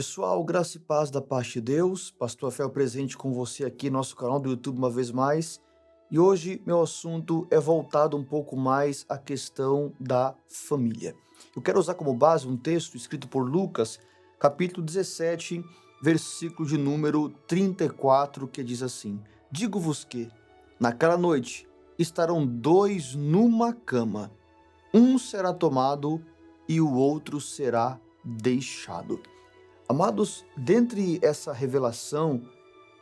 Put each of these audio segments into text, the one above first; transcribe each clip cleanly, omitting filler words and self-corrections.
Pessoal, graça e paz da parte de Deus, Pastor Rafael presente com você aqui no nosso canal do YouTube uma vez mais. E hoje meu assunto é voltado um pouco mais à questão da família. Eu quero usar como base um texto escrito por Lucas, capítulo 17, versículo de número 34, que diz assim: Digo-vos que, naquela noite, estarão dois numa cama, um será tomado e o outro será deixado. Amados, dentre essa revelação,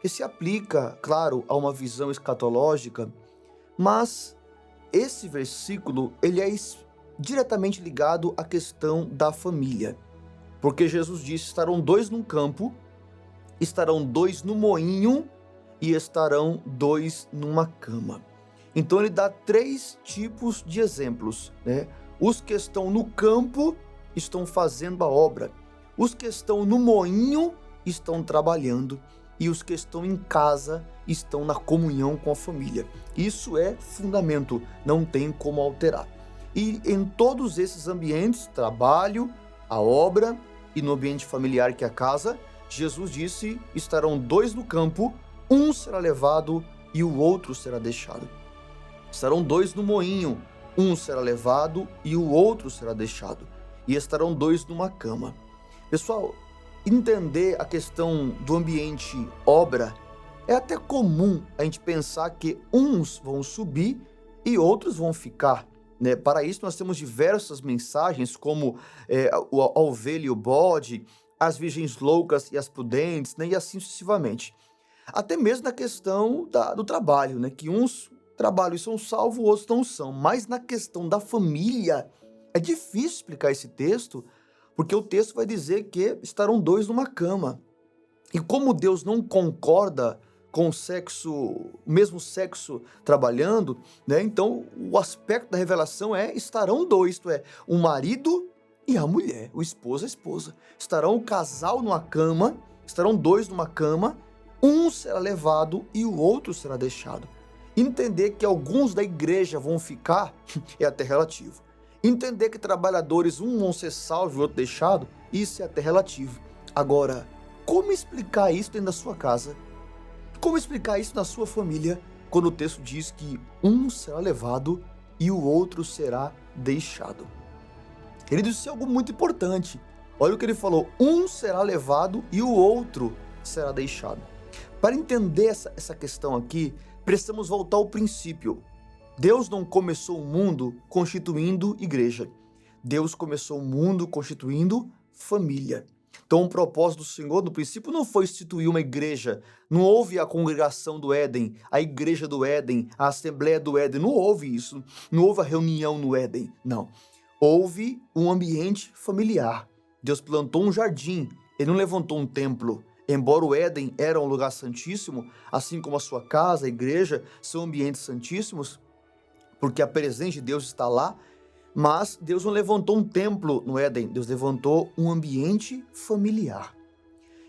que se aplica, claro, a uma visão escatológica, mas esse versículo ele é diretamente ligado à questão da família, porque Jesus disse: estarão dois num campo, estarão dois no moinho e estarão dois numa cama. Então ele dá três tipos de exemplos, né? Os que estão no campo estão fazendo a obra. Os que estão no moinho estão trabalhando e os que estão em casa estão na comunhão com a família. Isso é fundamento, não tem como alterar. E em todos esses ambientes, trabalho, a obra e no ambiente familiar que é a casa, Jesus disse: estarão dois no campo, um será levado e o outro será deixado. Estarão dois no moinho, um será levado e o outro será deixado. E estarão dois numa cama. Pessoal, entender a questão do ambiente obra é até comum a gente pensar que uns vão subir e outros vão ficar, né? Para isso nós temos diversas mensagens como a ovelha e o bode, as virgens loucas e as prudentes, né? E assim sucessivamente. Até mesmo na questão do trabalho, né? Que uns trabalham e são salvos, outros não são. Mas na questão da família, é difícil explicar esse texto, porque o texto vai dizer que estarão dois numa cama. E como Deus não concorda com o mesmo sexo trabalhando, né? Então o aspecto da revelação é: estarão dois, isto é, o marido e a mulher, o esposo e a esposa. Estarão o casal numa cama, estarão dois numa cama, um será levado e o outro será deixado. Entender que alguns da igreja vão ficar é até relativo. Entender que trabalhadores, um vão ser salvos e o outro deixado, isso é até relativo. Agora, como explicar isso dentro da sua casa? Como explicar isso na sua família, quando o texto diz que um será levado e o outro será deixado? Ele disse algo muito importante. Olha o que ele falou: um será levado e o outro será deixado. Para entender essa questão aqui, precisamos voltar ao princípio. Deus não começou o mundo constituindo igreja. Deus começou o mundo constituindo família. Então o propósito do Senhor, no princípio, não foi instituir uma igreja. Não houve a congregação do Éden, a igreja do Éden, a assembleia do Éden. Não houve isso. Não houve a reunião no Éden. Não. Houve um ambiente familiar. Deus plantou um jardim. Ele não levantou um templo. Embora o Éden era um lugar santíssimo, assim como a sua casa, a igreja, são ambientes santíssimos, porque a presença de Deus está lá, mas Deus não levantou um templo no Éden, Deus levantou um ambiente familiar.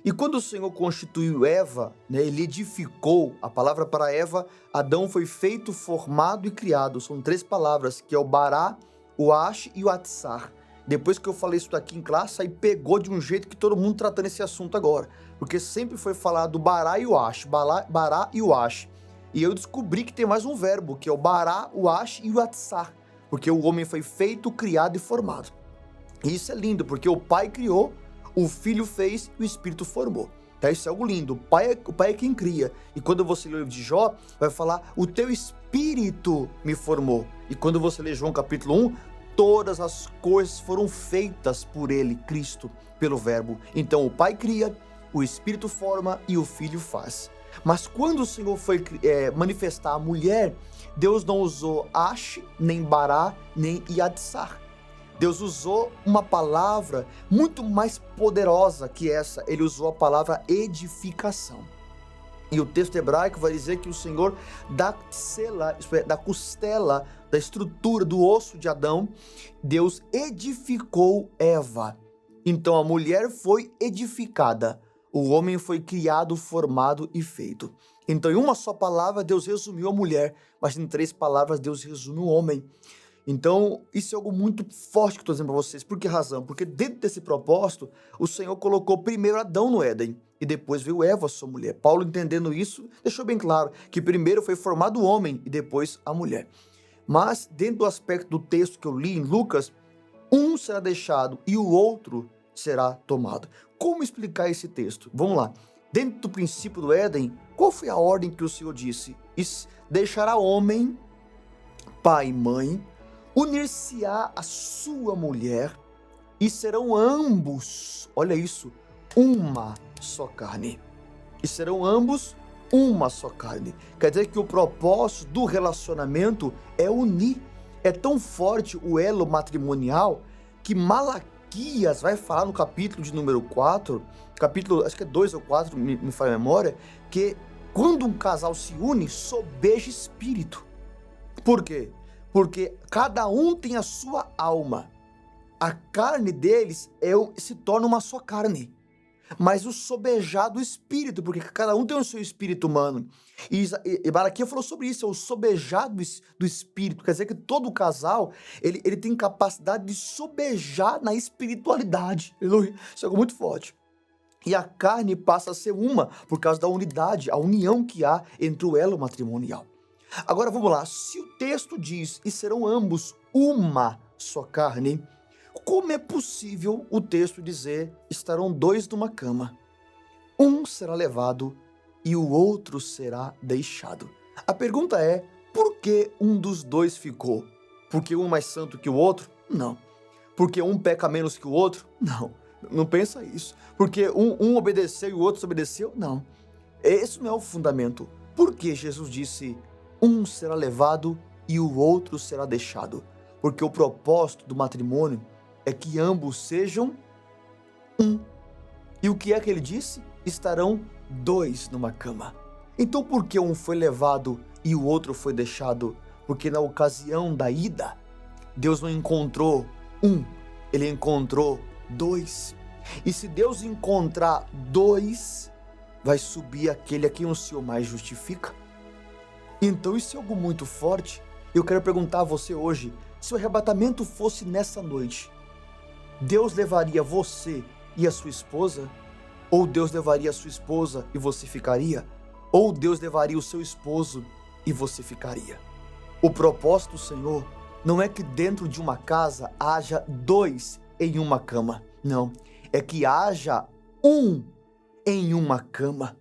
E quando o Senhor constituiu Eva, né, ele edificou, a palavra para Eva, Adão foi feito, formado e criado, são três palavras, que é o Bará, o Ash e o Atsar. Depois que eu falei isso aqui em classe, aí pegou de um jeito que todo mundo tratando esse assunto agora, porque sempre foi falado do Bará e o Ash, Bará e o Ash. E eu descobri que tem mais um verbo, que é o Bará, o Ash e o Atsar, porque o homem foi feito, criado e formado. E isso é lindo, porque o Pai criou, o Filho fez e o Espírito formou. Tá? Isso é algo lindo. O pai é quem cria. E quando você lê o livro de Jó, vai falar: o teu Espírito me formou. E quando você lê João capítulo 1, todas as coisas foram feitas por ele, Cristo, pelo verbo. Então o Pai cria, o Espírito forma e o Filho faz. Mas quando o Senhor foi manifestar a mulher, Deus não usou Ash, nem Bará, nem Yatsar. Deus usou uma palavra muito mais poderosa que essa. Ele usou a palavra edificação. E o texto hebraico vai dizer que o Senhor, da costela, da estrutura, do osso de Adão, Deus edificou Eva. Então a mulher foi edificada. O homem foi criado, formado e feito. Então, em uma só palavra, Deus resumiu a mulher, mas em três palavras, Deus resume o homem. Então, isso é algo muito forte que eu estou dizendo para vocês. Por que razão? Porque dentro desse propósito, o Senhor colocou primeiro Adão no Éden e depois veio Eva, sua mulher. Paulo, entendendo isso, deixou bem claro que primeiro foi formado o homem e depois a mulher. Mas, dentro do aspecto do texto que eu li em Lucas, um será deixado e o outro será tomado. Como explicar esse texto? Vamos lá. Dentro do princípio do Éden, qual foi a ordem que o Senhor disse? Deixará homem, pai e mãe, unir-se-á a sua mulher e serão ambos, olha isso, uma só carne. E serão ambos uma só carne. Quer dizer que o propósito do relacionamento é unir. É tão forte o elo matrimonial que Malaquias vai falar no capítulo de número 4, capítulo, acho que é 2 ou 4, me faz a memória, que quando um casal se une, sobeja espírito. Por quê? Porque cada um tem a sua alma. A carne deles se torna uma só carne. Mas o sobejar do espírito, porque cada um tem o seu espírito humano. E Malaquias falou sobre isso, é o sobejar do espírito. Quer dizer que todo casal, ele tem capacidade de sobejar na espiritualidade. Isso é algo muito forte. E a carne passa a ser uma, por causa da unidade, a união que há entre o elo matrimonial. Agora vamos lá, se o texto diz, e serão ambos uma só carne, como é possível o texto dizer, estarão dois numa cama? Um será levado e o outro será deixado. A pergunta é, por que um dos dois ficou? Porque um é mais santo que o outro? Não. Porque um peca menos que o outro? Não. Não pensa isso. Porque um obedeceu e o outro desobedeceu? Não. Esse não é o fundamento. Por que Jesus disse, um será levado e o outro será deixado? Porque o propósito do matrimônio é que ambos sejam um. E o que é que ele disse? Estarão dois numa cama. Então por que um foi levado e o outro foi deixado? Porque na ocasião da ida, Deus não encontrou um, ele encontrou dois. E se Deus encontrar dois, vai subir aquele a quem o Senhor mais justifica. Então isso é algo muito forte. Eu quero perguntar a você hoje, se o arrebatamento fosse nessa noite, Deus levaria você e a sua esposa? Ou Deus levaria a sua esposa e você ficaria? Ou Deus levaria o seu esposo e você ficaria? O propósito do Senhor não é que dentro de uma casa haja dois em uma cama. Não, é que haja um em uma cama.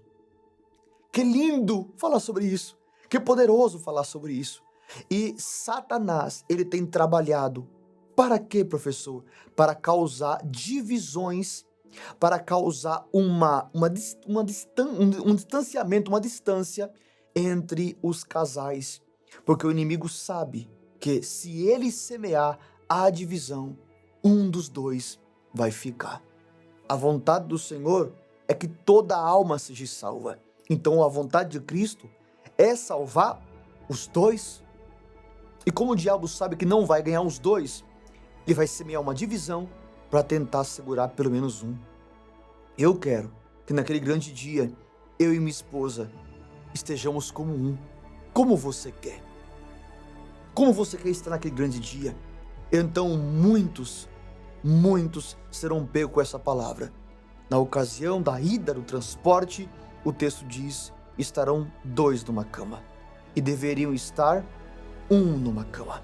Que lindo falar sobre isso. Que poderoso falar sobre isso. E Satanás, ele tem trabalhado. Para quê, professor? Para causar divisões, para causar um distanciamento, uma distância entre os casais. Porque o inimigo sabe que se ele semear a divisão, um dos dois vai ficar. A vontade do Senhor é que toda alma seja salva. Então a vontade de Cristo é salvar os dois. E como o diabo sabe que não vai ganhar os dois, ele vai semear uma divisão para tentar segurar pelo menos um. Eu quero que naquele grande dia, eu e minha esposa estejamos como um. Como você quer? Como você quer estar naquele grande dia? Então muitos serão pegos com essa palavra. Na ocasião da ida do transporte, o texto diz, estarão dois numa cama. E deveriam estar um numa cama.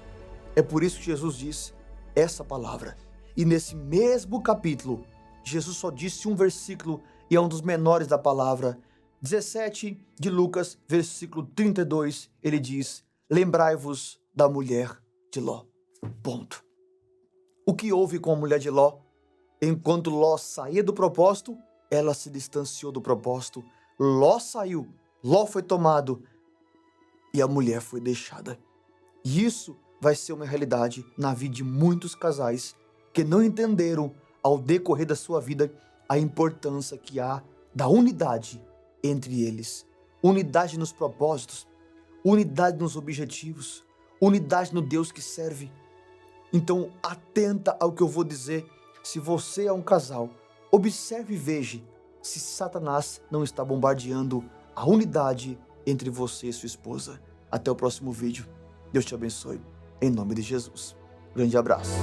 É por isso que Jesus disse essa palavra. E nesse mesmo capítulo, Jesus só disse um versículo e é um dos menores da palavra. 17 de Lucas, versículo 32, ele diz, lembrai-vos da mulher de Ló. Ponto. O que houve com a mulher de Ló? Enquanto Ló saía do propósito, ela se distanciou do propósito. Ló saiu, Ló foi tomado e a mulher foi deixada. E isso vai ser uma realidade na vida de muitos casais que não entenderam ao decorrer da sua vida a importância que há da unidade entre eles. Unidade nos propósitos, unidade nos objetivos, unidade no Deus que serve. Então, atenta ao que eu vou dizer. Se você é um casal, observe e veja se Satanás não está bombardeando a unidade entre você e sua esposa. Até o próximo vídeo. Deus te abençoe. em nome de Jesus. Grande abraço.